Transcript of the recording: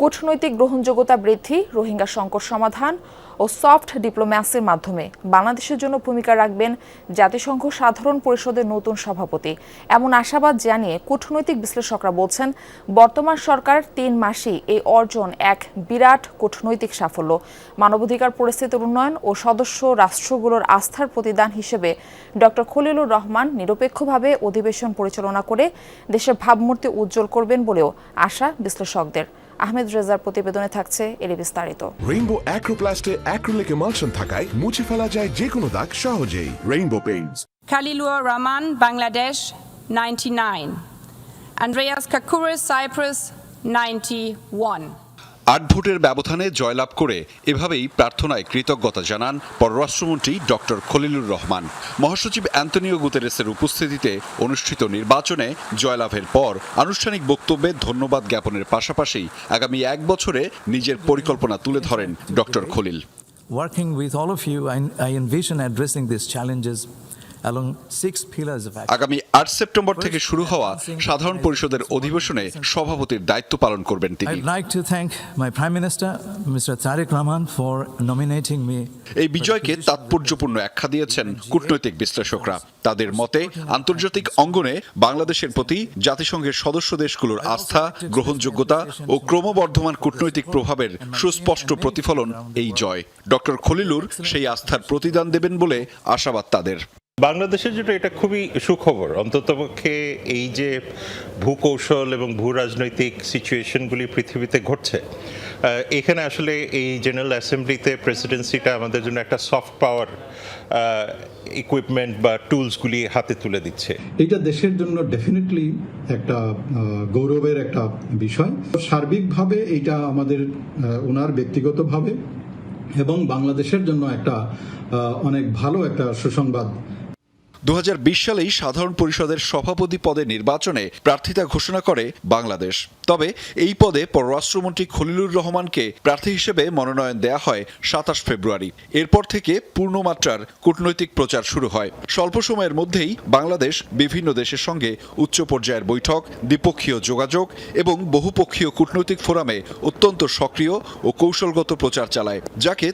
কূটনৈতিক গ্রহণযোগ্যতা বৃদ্ধি, রোহিঙ্গা সংকট সমাধান ও সফট ডিপ্লোম্যাসির মাধ্যমে বাংলাদেশের জন্য ভূমিকা রাখবেন জাতিসংঘ সাধারণ পরিষদের নতুন সভাপতি। এমন আশাবাদ জানিয়ে কূটনৈতিক বিশ্লেষকরা বলছেন, বর্তমান সরকার ৩ মাসেই এই অর্জন এক বিরাট কূটনৈতিক সাফল্য। মানবাধিকার পরিস্থিতির উন্নয়ন ও সদস্য রাষ্ট্রগুলোর আস্থার প্রতিদান হিসেবে ডক্টর খলিলুর রহমান নিরপেক্ষভাবে অধিবেশন পরিচালনা করে দেশের ভাবমূর্তি উজ্জ্বল করবেন বলেও আশা বিশ্লেষকদের। আহমেদ রেজার প্রতিবেদনে থাকছে এর বিস্তারিত। রেইনবো অ্যাক্রোপ্লাস্টে অ্যাক্রিলিক এমালশন থাকায় মুছে ফেলা যায় যে কোনো দাগ সহজেই। Rainbow Paints. Khalilur Rahman, Bangladesh, 99. Andreas Kakouris, Cyprus, 91. ৮ ভোটের ব্যবধানে জয়লাভ করে এভাবেই প্রার্থনায় কৃতজ্ঞতা জানান পররাষ্ট্রমন্ত্রী ডক্টর খলিলুর রহমান। মহাসচিব অ্যান্তনিও গুতেরেসের উপস্থিতিতে অনুষ্ঠিত নির্বাচনে জয়লাভের পর আনুষ্ঠানিক বক্তব্যে ধন্যবাদ জ্ঞাপনের পাশাপাশি আগামী ১ বছরে নিজের পরিকল্পনা তুলে ধরেন doctor Khalil. Working with all of you, I envision addressing these challenges along 6 pillars of action. আগামী ৮ সেপ্টেম্বর থেকে শুরু হওয়া সাধারণ পরিষদের অধিবেশনে সভাপতির দায়িত্ব পালন করবেন তিনি। I'd like to thank my Prime Minister, Mr. Tariq Rahman, for nominating me. এই বিজয়কে তাৎপর্যপূর্ণ আখ্যা দিয়েছেন কূটনৈতিক বিশ্লেষকরা। তাদের মতে আন্তর্জাতিক অঙ্গনে বাংলাদেশের প্রতি জাতিসংঘের সদস্য দেশগুলোর আস্থা, গ্রহণযোগ্যতা ও ক্রমবর্ধমান কূটনৈতিক প্রভাবের সুস্পষ্ট প্রতিফলন এই জয়। ডক্টর খলিলুর সেই আস্থার প্রতিদান দেবেন বলে আশাবাদ তাদের। বাংলাদেশের জন্য এটা খুবই সুখবর। অন্ততপক্ষে এই যে ভূকৌশল এবং ভূ রাজনৈতিক সিচুয়েশনগুলি পৃথিবীতে ঘটছে, এখানে আসলে এই জেনারেল অ্যাসেম্বলিতে প্রেসিডেন্সিটা আমাদের জন্য একটা সফট পাওয়ার ইকুইপমেন্ট বা টুলসগুলি হাতে তুলে দিচ্ছে। এটা দেশের জন্য ডেফিনেটলি একটা গৌরবের একটা বিষয়। সার্বিকভাবে এটা আমাদের ওনার ব্যক্তিগতভাবে এবং বাংলাদেশের জন্য একটা অনেক ভালো একটা সুসংবাদ। ২০২০ সালেই সাধারণ পরিষদের সভাপতি পদে নির্বাচনে প্রার্থিতা ঘোষণা করে বাংলাদেশ। তবে এই পদে পররাষ্ট্রমন্ত্রী খলিলুর রহমানকে প্রার্থী হিসেবে মনোনয়ন দেয়া হয় ২৭ ফেব্রুয়ারি। এরপর থেকে পূর্ণমাত্রার কূটনৈতিক প্রচার শুরু হয়। স্বল্প সময়ের মধ্যেই বাংলাদেশ বিভিন্ন দেশের সঙ্গে উচ্চ পর্যায়ের বৈঠক, দ্বিপক্ষীয় যোগাযোগ এবং বহুপক্ষীয় কূটনৈতিক ফোরামে অত্যন্ত সক্রিয় ও কৌশলগত প্রচার চালায়, যাকে